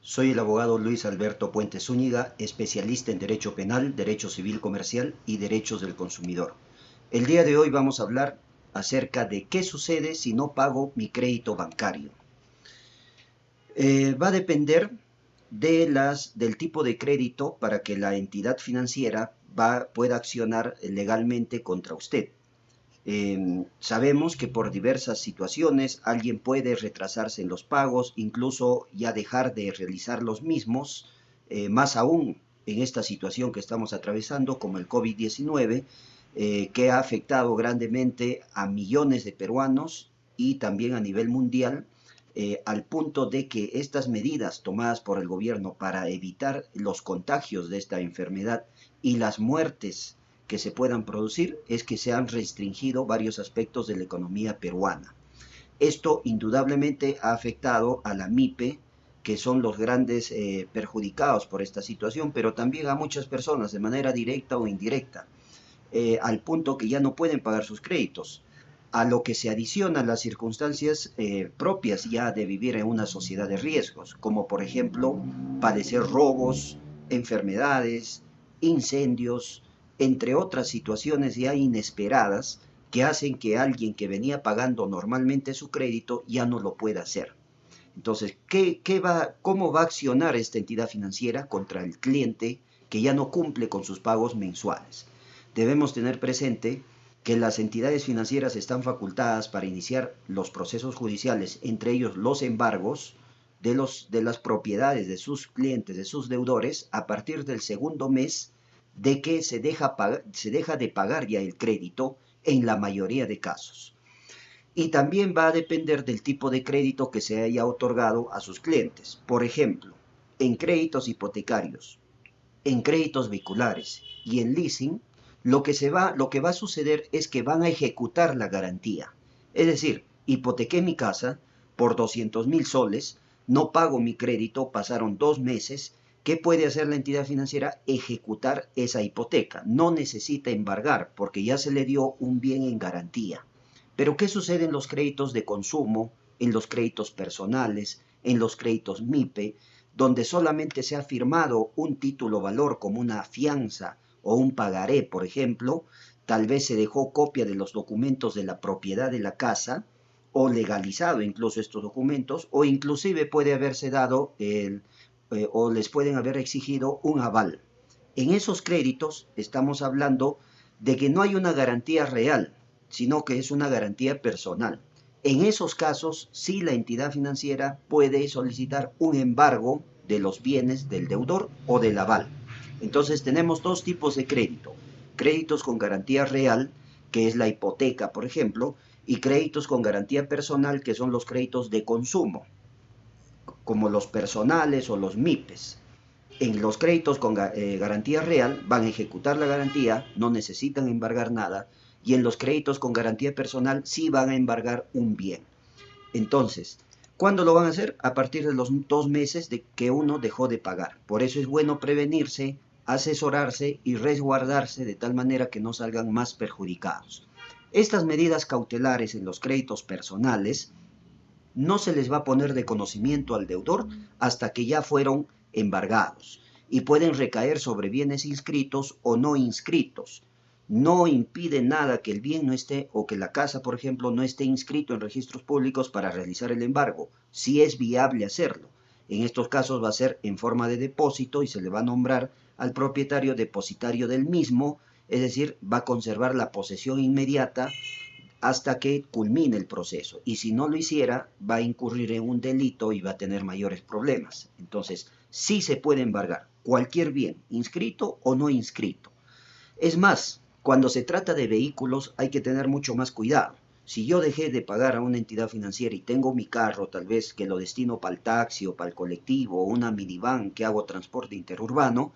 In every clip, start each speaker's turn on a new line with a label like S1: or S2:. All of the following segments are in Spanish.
S1: Soy el abogado Luis Alberto Puente Zúñiga, especialista en Derecho Penal, Derecho Civil Comercial y Derechos del Consumidor. El día de hoy vamos a hablar acerca de qué sucede si no pago mi crédito bancario. Va a depender del tipo de crédito para que la entidad financiera pueda accionar legalmente contra usted. Sabemos que por diversas situaciones alguien puede retrasarse en los pagos, incluso ya dejar de realizar los mismos, más aún en esta situación que estamos atravesando como el COVID-19, que ha afectado grandemente a millones de peruanos y también a nivel mundial, al punto de que estas medidas tomadas por el gobierno para evitar los contagios de esta enfermedad y las muertes que se puedan producir es que se han restringido varios aspectos de la economía peruana. Esto indudablemente ha afectado a la MIPE, que son los grandes perjudicados por esta situación, pero también a muchas personas de manera directa o indirecta, al punto que ya no pueden pagar sus créditos, a lo que se adicionan las circunstancias propias ya de vivir en una sociedad de riesgos, como por ejemplo padecer robos, enfermedades, incendios, entre otras situaciones ya inesperadas que hacen que alguien que venía pagando normalmente su crédito ya no lo pueda hacer. Entonces, ¿cómo va a accionar esta entidad financiera contra el cliente que ya no cumple con sus pagos mensuales? Debemos tener presente que las entidades financieras están facultadas para iniciar los procesos judiciales, entre ellos los embargos de las propiedades de sus clientes, de sus deudores, a partir del segundo mes de que se deja de pagar ya el crédito en la mayoría de casos. Y también va a depender del tipo de crédito que se haya otorgado a sus clientes. Por ejemplo, en créditos hipotecarios, en créditos vehiculares y en leasing, lo que va a suceder es que van a ejecutar la garantía. Es decir, hipotequé mi casa por 200.000 soles, no pago mi crédito, pasaron 2 meses. ¿Qué puede hacer la entidad financiera? Ejecutar esa hipoteca. No necesita embargar porque ya se le dio un bien en garantía. Pero ¿qué sucede en los créditos de consumo, en los créditos personales, en los créditos MIPE, donde solamente se ha firmado un título valor como una fianza o un pagaré, por ejemplo? Tal vez se dejó copia de los documentos de la propiedad de la casa o legalizado incluso estos documentos, o inclusive puede haberse dado o les pueden haber exigido un aval. En esos créditos estamos hablando de que no hay una garantía real, sino que es una garantía personal. En esos casos, sí, la entidad financiera puede solicitar un embargo de los bienes del deudor o del aval. Entonces tenemos dos tipos de crédito: créditos con garantía real, que es la hipoteca, por ejemplo, y créditos con garantía personal, que son los créditos de consumo, como los personales o los MIPES. En los créditos con garantía real van a ejecutar la garantía, no necesitan embargar nada, y en los créditos con garantía personal sí van a embargar un bien. Entonces, ¿cuándo lo van a hacer? A partir de los 2 meses de que uno dejó de pagar. Por eso es bueno prevenirse, asesorarse y resguardarse de tal manera que no salgan más perjudicados. Estas medidas cautelares en los créditos personales no se les va a poner de conocimiento al deudor hasta que ya fueron embargados, y pueden recaer sobre bienes inscritos o no inscritos. No impide nada que el bien no esté, o que la casa, por ejemplo, no esté inscrito en registros públicos para realizar el embargo, si es viable hacerlo. En estos casos va a ser en forma de depósito y se le va a nombrar al propietario depositario del mismo, es decir, va a conservar la posesión inmediata hasta que culmine el proceso, y si no lo hiciera va a incurrir en un delito y va a tener mayores problemas. Entonces, sí se puede embargar cualquier bien, inscrito o no inscrito. Es más, cuando se trata de vehículos hay que tener mucho más cuidado. Si yo dejé de pagar a una entidad financiera y tengo mi carro, tal vez que lo destino para el taxi o para el colectivo, o una minivan que hago transporte interurbano,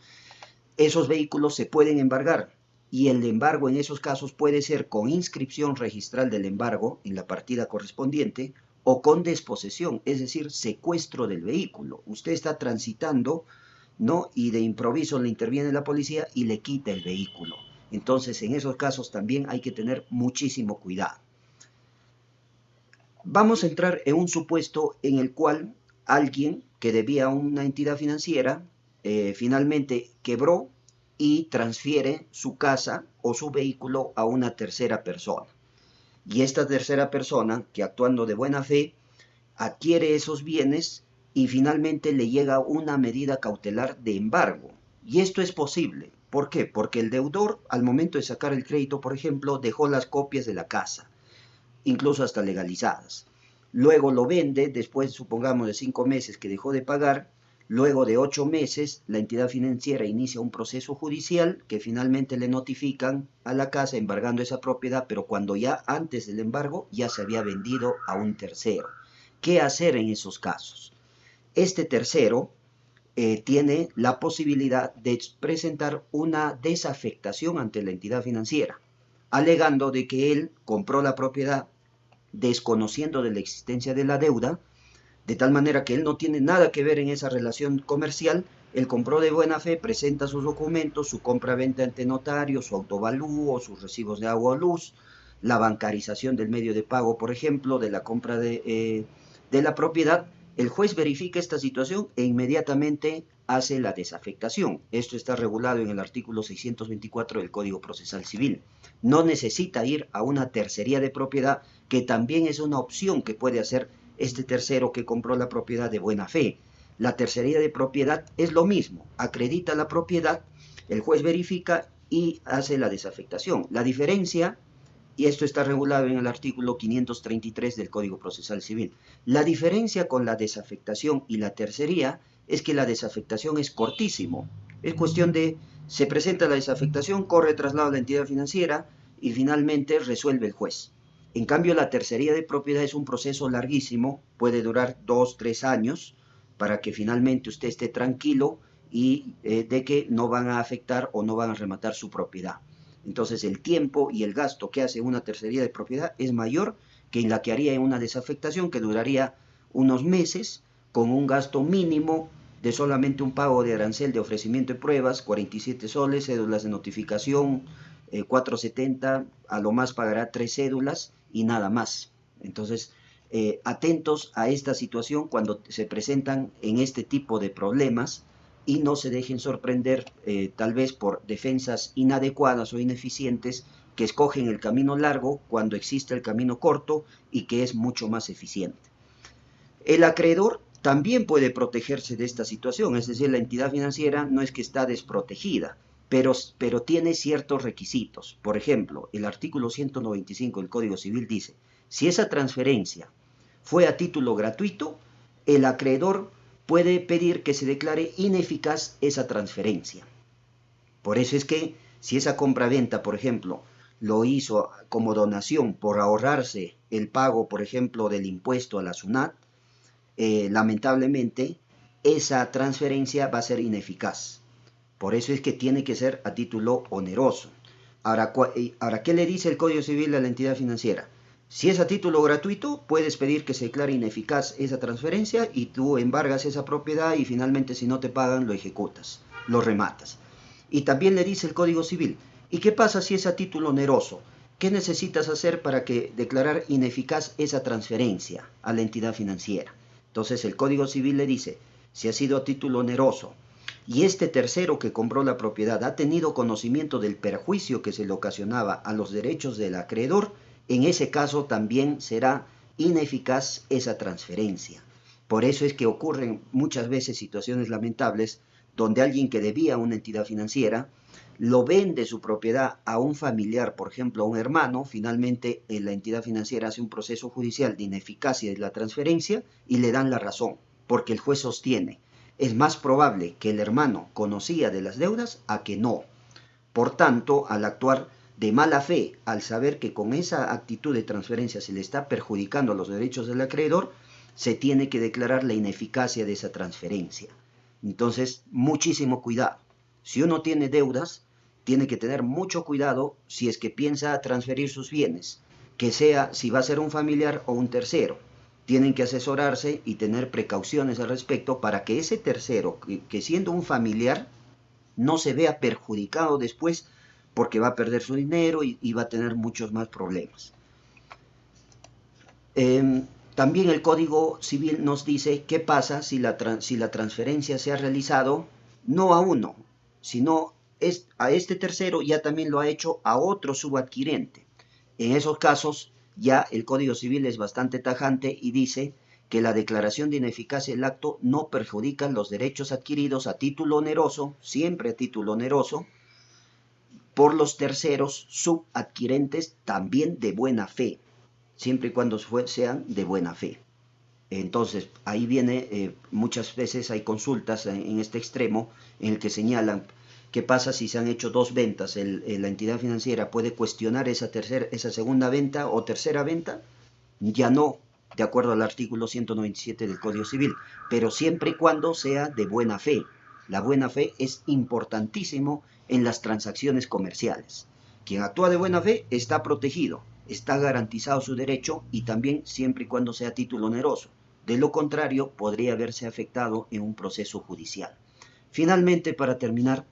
S1: esos vehículos se pueden embargar. Y el embargo en esos casos puede ser con inscripción registral del embargo en la partida correspondiente, o con desposesión, es decir, secuestro del vehículo. Usted está transitando, ¿no?, y de improviso le interviene la policía y le quita el vehículo. Entonces, en esos casos también hay que tener muchísimo cuidado. Vamos a entrar en un supuesto en el cual alguien que debía a una entidad financiera, finalmente quebró y transfiere su casa o su vehículo a una tercera persona. Y esta tercera persona, que actuando de buena fe, adquiere esos bienes y finalmente le llega una medida cautelar de embargo. Y esto es posible. ¿Por qué? Porque el deudor, al momento de sacar el crédito, por ejemplo, dejó las copias de la casa, incluso hasta legalizadas. Luego lo vende, después supongamos de 5 meses que dejó de pagar, luego de 8 meses la entidad financiera inicia un proceso judicial que finalmente le notifican a la casa embargando esa propiedad, pero cuando ya antes del embargo ya se había vendido a un tercero. ¿Qué hacer en esos casos? Este tercero tiene la posibilidad de presentar una desafectación ante la entidad financiera, alegando de que él compró la propiedad desconociendo de la existencia de la deuda, de tal manera que él no tiene nada que ver en esa relación comercial. Él compró de buena fe, presenta sus documentos, su compra-venta ante notario, su autovalúo, sus recibos de agua o luz, la bancarización del medio de pago, por ejemplo, de la compra de la propiedad. El juez verifica esta situación e inmediatamente hace la desafectación. Esto está regulado en el artículo 624 del Código Procesal Civil. No necesita ir a una tercería de propiedad, que también es una opción que puede hacer este tercero que compró la propiedad de buena fe. La tercería de propiedad es lo mismo, acredita la propiedad, el juez verifica y hace la desafectación. La diferencia, y esto está regulado en el artículo 533 del Código Procesal Civil, la diferencia con la desafectación y la tercería es que la desafectación es cortísimo. Es cuestión de, se presenta la desafectación, corre traslado a la entidad financiera y finalmente resuelve el juez. En cambio, la tercería de propiedad es un proceso larguísimo, puede durar 2, 3 años, para que finalmente usted esté tranquilo y de que no van a afectar o no van a rematar su propiedad. Entonces el tiempo y el gasto que hace una tercería de propiedad es mayor que en la que haría en una desafectación, que duraría unos meses, con un gasto mínimo de solamente un pago de arancel de ofrecimiento de pruebas, 47 soles, cédulas de notificación, 4.70, a lo más pagará 3 cédulas y nada más. Entonces, atentos a esta situación cuando se presentan en este tipo de problemas y no se dejen sorprender tal vez por defensas inadecuadas o ineficientes que escogen el camino largo cuando existe el camino corto y que es mucho más eficiente. El acreedor también puede protegerse de esta situación, es decir, la entidad financiera no es que está desprotegida, pero tiene ciertos requisitos. Por ejemplo, el artículo 195 del Código Civil dice, si esa transferencia fue a título gratuito, el acreedor puede pedir que se declare ineficaz esa transferencia. Por eso es que si esa compraventa, por ejemplo, lo hizo como donación por ahorrarse el pago, por ejemplo, del impuesto a la SUNAT, lamentablemente esa transferencia va a ser ineficaz. Por eso es que tiene que ser a título oneroso. Ahora, ¿qué le dice el Código Civil a la entidad financiera? Si es a título gratuito, puedes pedir que se declare ineficaz esa transferencia y tú embargas esa propiedad y finalmente si no te pagan lo ejecutas, lo rematas. Y también le dice el Código Civil, ¿y qué pasa si es a título oneroso? ¿Qué necesitas hacer para declarar ineficaz esa transferencia a la entidad financiera? Entonces el Código Civil le dice, si ha sido a título oneroso y este tercero que compró la propiedad ha tenido conocimiento del perjuicio que se le ocasionaba a los derechos del acreedor, en ese caso también será ineficaz esa transferencia. Por eso es que ocurren muchas veces situaciones lamentables donde alguien que debía a una entidad financiera lo vende su propiedad a un familiar, por ejemplo, a un hermano. Finalmente la entidad financiera hace un proceso judicial de ineficacia de la transferencia y le dan la razón, porque el juez sostiene, es más probable que el hermano conocía de las deudas a que no. Por tanto, al actuar de mala fe, al saber que con esa actitud de transferencia se le está perjudicando los derechos del acreedor, se tiene que declarar la ineficacia de esa transferencia. Entonces, muchísimo cuidado. Si uno tiene deudas, tiene que tener mucho cuidado si es que piensa transferir sus bienes, que sea si va a ser un familiar o un tercero. Tienen que asesorarse y tener precauciones al respecto para que ese tercero, que siendo un familiar, no se vea perjudicado después porque va a perder su dinero y va a tener muchos más problemas. También el Código Civil nos dice qué pasa si la transferencia se ha realizado no a uno, sino a este tercero ya también lo ha hecho a otro subadquirente. En esos casos ya el Código Civil es bastante tajante y dice que la declaración de ineficacia del acto no perjudica los derechos adquiridos a título oneroso, siempre a título oneroso, por los terceros subadquirentes también de buena fe, siempre y cuando sean de buena fe. Entonces, ahí viene, muchas veces hay consultas en este extremo en el que señalan qué pasa si se han hecho dos ventas. La entidad financiera puede cuestionar esa segunda venta o tercera venta. Ya no, de acuerdo al artículo 197 del Código Civil, pero siempre y cuando sea de buena fe. La buena fe es importantísimo en las transacciones comerciales. Quien actúa de buena fe está protegido, está garantizado su derecho y también siempre y cuando sea título oneroso. De lo contrario, podría verse afectado en un proceso judicial. Finalmente, para terminar,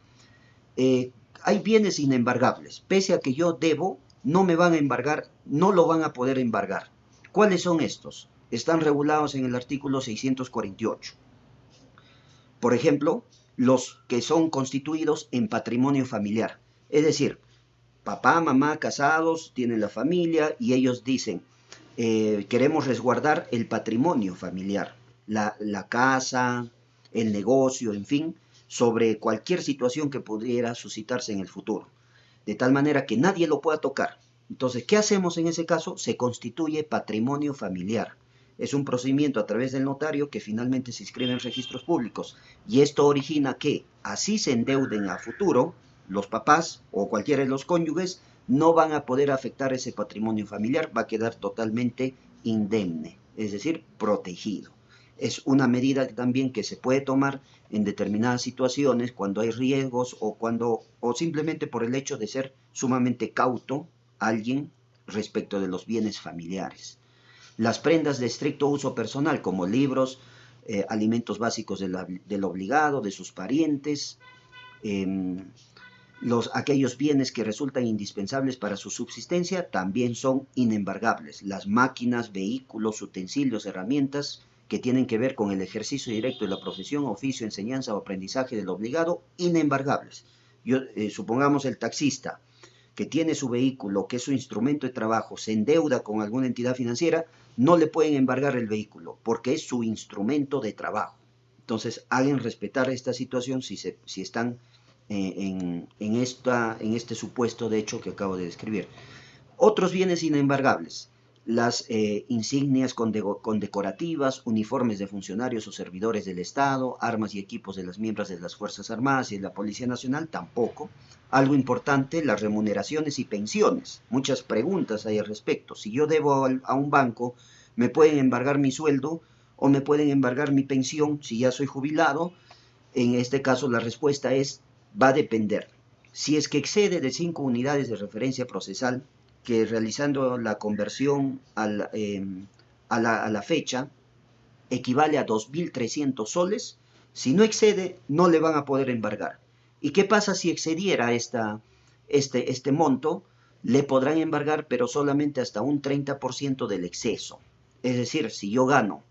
S1: hay bienes inembargables. Pese a que yo debo, no me van a embargar, no lo van a poder embargar. ¿Cuáles son estos? Están regulados en el artículo 648. Por ejemplo, los que son constituidos en patrimonio familiar. Es decir, papá, mamá, casados, tienen la familia y ellos dicen, queremos resguardar el patrimonio familiar, la casa, el negocio, en fin, sobre cualquier situación que pudiera suscitarse en el futuro, de tal manera que nadie lo pueda tocar. Entonces, ¿qué hacemos en ese caso? Se constituye patrimonio familiar. Es un procedimiento a través del notario que finalmente se inscribe en registros públicos y esto origina que, así se endeuden a futuro, los papás o cualquiera de los cónyuges no van a poder afectar ese patrimonio familiar, va a quedar totalmente indemne, es decir, protegido. Es una medida también que se puede tomar en determinadas situaciones cuando hay riesgos o simplemente por el hecho de ser sumamente cauto alguien respecto de los bienes familiares. Las prendas de estricto uso personal, como libros, alimentos básicos del obligado, de sus parientes, aquellos bienes que resultan indispensables para su subsistencia también son inembargables. Las máquinas, vehículos, utensilios, herramientas que tienen que ver con el ejercicio directo de la profesión, oficio, enseñanza o aprendizaje del obligado, inembargables. Supongamos el taxista que tiene su vehículo, que es su instrumento de trabajo, se endeuda con alguna entidad financiera, no le pueden embargar el vehículo porque es su instrumento de trabajo. Entonces, hagan respetar esta situación si están en este supuesto de hecho que acabo de describir. Otros bienes inembargables, las insignias condecorativas, uniformes de funcionarios o servidores del Estado, armas y equipos de los miembros de las Fuerzas Armadas y de la Policía Nacional, tampoco. Algo importante, las remuneraciones y pensiones. Muchas preguntas hay al respecto. Si yo debo a un banco, ¿me pueden embargar mi sueldo o me pueden embargar mi pensión si ya soy jubilado? En este caso la respuesta es, va a depender. Si es que excede de 5 unidades de referencia procesal, que realizando la conversión a la fecha equivale a 2.300 soles, si no excede, no le van a poder embargar. ¿Y qué pasa si excediera este monto? Le podrán embargar, pero solamente hasta un 30% del exceso. Es decir, si yo gano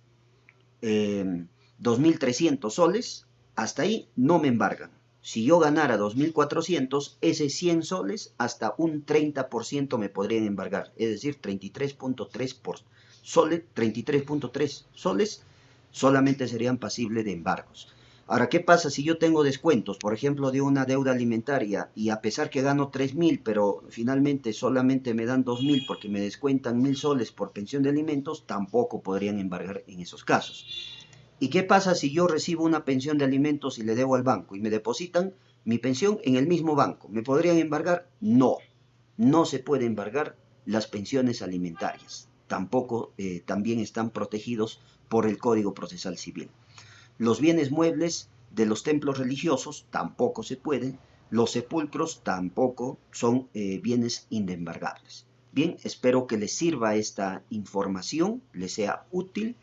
S1: 2.300 soles, hasta ahí no me embargan. Si yo ganara 2.400, ese 100 soles, hasta un 30% me podrían embargar. Es decir, 33.3 soles solamente serían pasibles de embargos. Ahora, ¿qué pasa si yo tengo descuentos, por ejemplo, de una deuda alimentaria y a pesar que gano 3.000, pero finalmente solamente me dan 2.000 porque me descuentan 1.000 soles por pensión de alimentos, tampoco podrían embargar en esos casos. ¿Y qué pasa si yo recibo una pensión de alimentos y le debo al banco y me depositan mi pensión en el mismo banco? ¿Me podrían embargar? No, no se puede embargar las pensiones alimentarias. Tampoco también están protegidos por el Código Procesal Civil. Los bienes muebles de los templos religiosos tampoco se pueden. Los sepulcros tampoco son bienes inembargables. Bien, espero que les sirva esta información, les sea útil.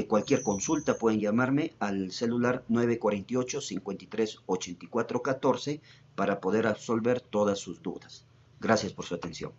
S1: Cualquier consulta pueden llamarme al celular 948-538414 para poder resolver todas sus dudas. Gracias por su atención.